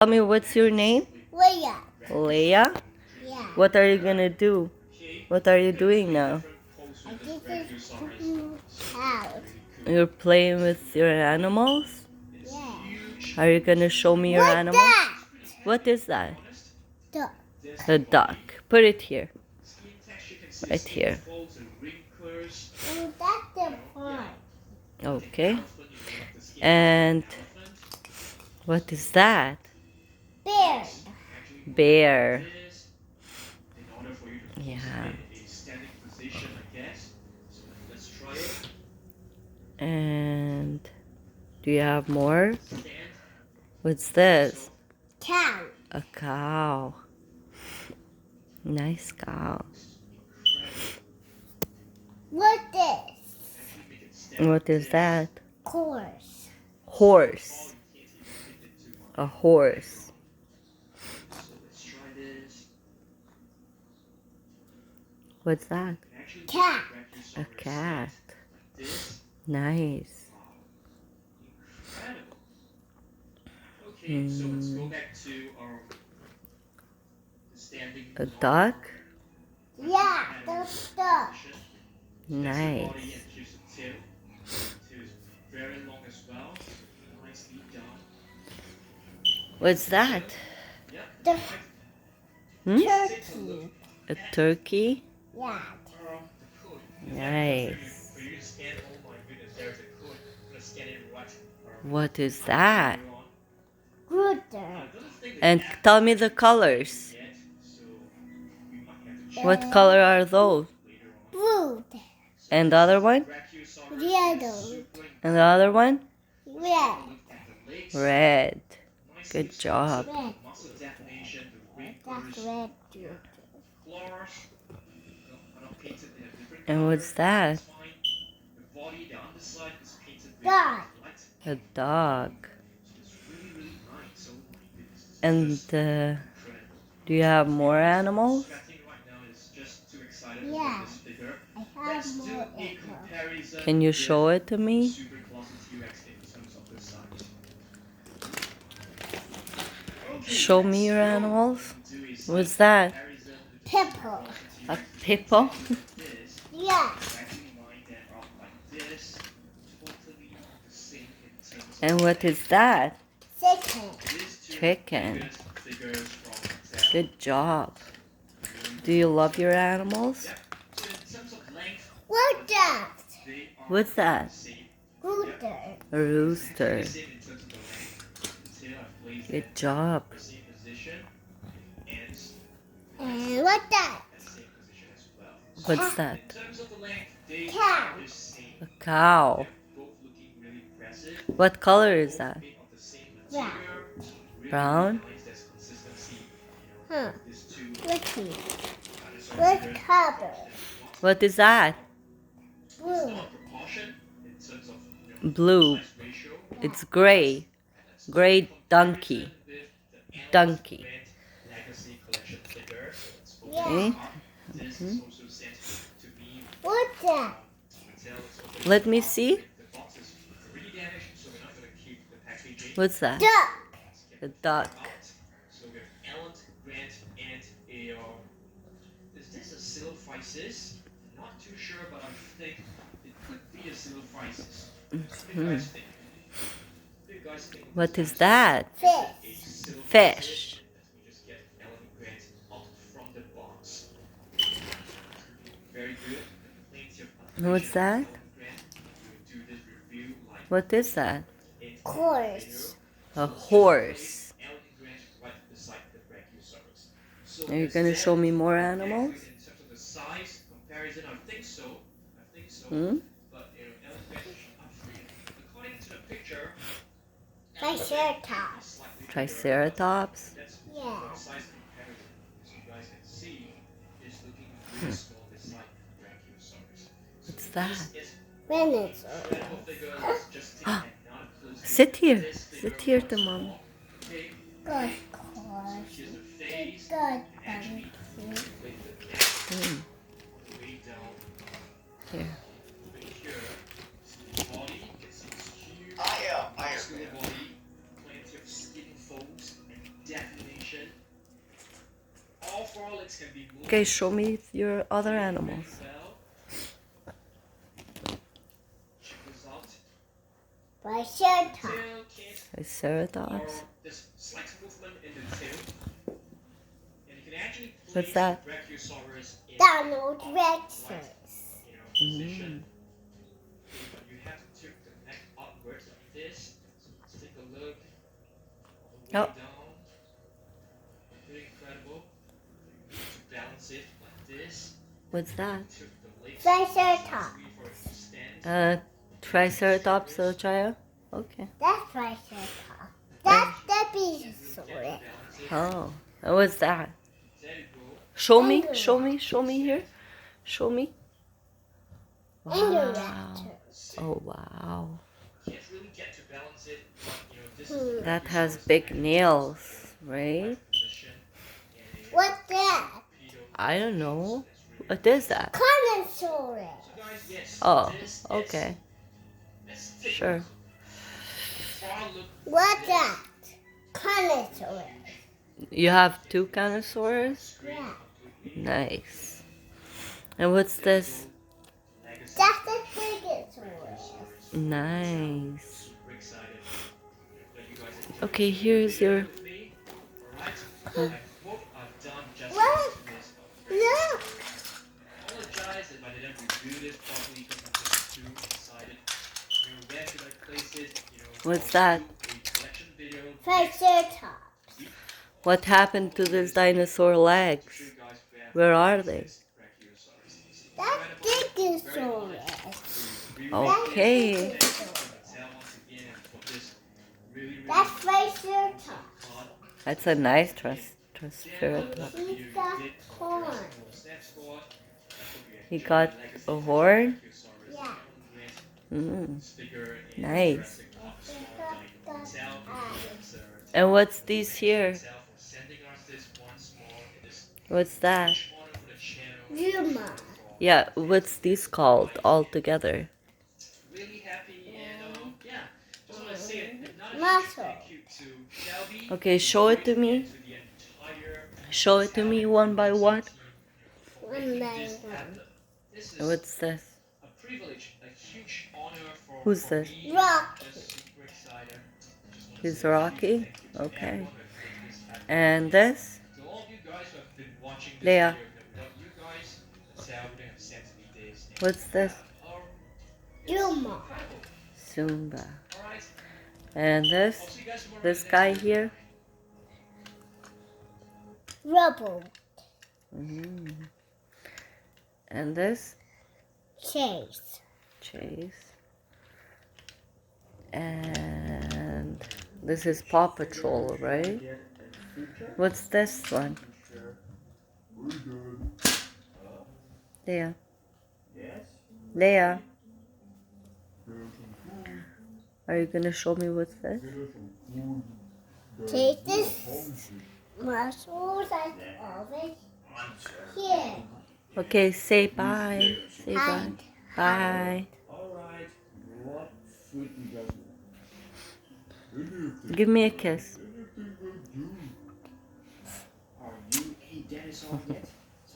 Tell me, what's your name? Leah. Leah? Yeah. What are you gonna do? What are you doing now? This is house. You're playing with your animals? Yeah. Are you gonna show me your What's animal? that? What is that? Duck. A duck. Put it here. Right here. And that's the pond. Okay. And what is that? Bear. Bear. Yeah. And do you have more? What's this? Cow. A cow. Nice cow. What's this? What is that? Horse. Horse. A horse. What's that? Cat. A cat. Nice. A duck? Yeah, the duck. Nice. What's that? The Hmm? turkey. A turkey? Yeah. Nice. What is that? Rooster. And tell me the colors. What color are those? Blue. And the other one? Yellow. And the other one? Red. Red. Good job. Red. That's red. And what's that? Dog. A dog. And do you have more animals? Yeah. I have more animals. Can you show it to me? Show me your animals. What's that? Pepper. A hippo? Yeah. And what is that? Chicken. Chicken. Good job. Do you love your animals? What's that? What's that? Rooster. A rooster. Good job. And what's that? What's that? Cow. A cow. What color is that? Yeah. Brown? Huh. Let's see. What color? What is that? Blue. Blue. It's gray. Gray donkey. Donkey. Yeah. Okay. What's that? Let me see. What's that? Duck. A duck. Is this a silophysis? Not too sure, but I think it could be a silophysis. What do you guys think? What do you guys think? What is that? Fish. Fish. Let me just get Ellen Grant out from the box. Very good. Plenty of What's that? Ellen Grant. We will do this review like What is that? Horse. A horse. Ellen Grant right beside the Brachiosaurus. So Are you gonna show me more animals? in terms of the size comparison, I think so. Hmm? But Ellen Grant, according to the picture, Triceratops. Triceratops? Yeah. size comparison, as you guys can see, is looking really small beside the Brachiosaurus. What's that? Dinosaur. Incredible figure that's just taken and not inclusive. Sit here. Sit here to mom. Okay, Good horse. here's the face, Good actually donkey. with the neck Hmm. way down Here. over here. See the body, it's huge. I am Iron Muscular Man. body, plenty of skin folds, and legs can be moved. Okay, show me your other animals. Well, check this out. Triceratops. Tail can't, Triceratops. or there's slight movement in the tail. And you can actually What's place that? the Brachiosaurus in Donald upright, Rexus. position. But you have to tilt the neck upwards like this. So let's take a look all the way Oh. down. Pretty incredible. You need to balance it like this. What's that? Tilt the legs Triceratops. slightly for it to stand. Triceratops, Chaya? Okay. That's Triceratops. That's the Betasaurus. Oh, and what's that? There you go. Show me, show me, show me here. Show me. And the Wow. Raptor. Oh, wow. Can't really get to balance it, but this is That has big nails, right? What's that? I don't know. What is that? Carnosaurus. Oh, okay. Sure. What's that? Carnosaurus. You have two dinosaurs? Yeah. Nice. And what's this? That's the Stegosaurus. Nice. Okay, here's your... What? Look. Apologize if I didn't review this properly because I'm just too excited. Where should I place it? What's that? A collection video. Triceratops. What happened to these dinosaur legs? Where are they? That's Stegosaurus. Okay. That's Triceratops. That's a nice triceratops. He's got horns. He got a horn? Yeah. Nice. He's got eyes. And what's this here? What's that? Yuma. Yeah, what's this called altogether? Really happy and just want to say another Muscle. thank you to Shelby. Okay, show it to me. To the entire Show it to me one by one. One by one. This is What's this? a privilege, a huge honor for Who's for this? me. Rocky. Just super excited. Just wanna He's say Rocky? thank you to Okay. everyone who has made this happen. And this? To all of you guys who have been watching this Leah. video, without you guys, the Sal wouldn't have sent me this. And, What's this? it's Yuma. incredible. Zumba. Alright. And I'll this? see you guys tomorrow This in the guy next video. here? Rubble. And this? Chase. Chase. And this is Paw Patrol, right? What's this one? Leah. Leah. Are you gonna show me what's this? Take this muscles and always here. Okay, say bye. Say bye. Bye. Alright, what should we go do? Give me a kiss. Are you a dinosaur yet?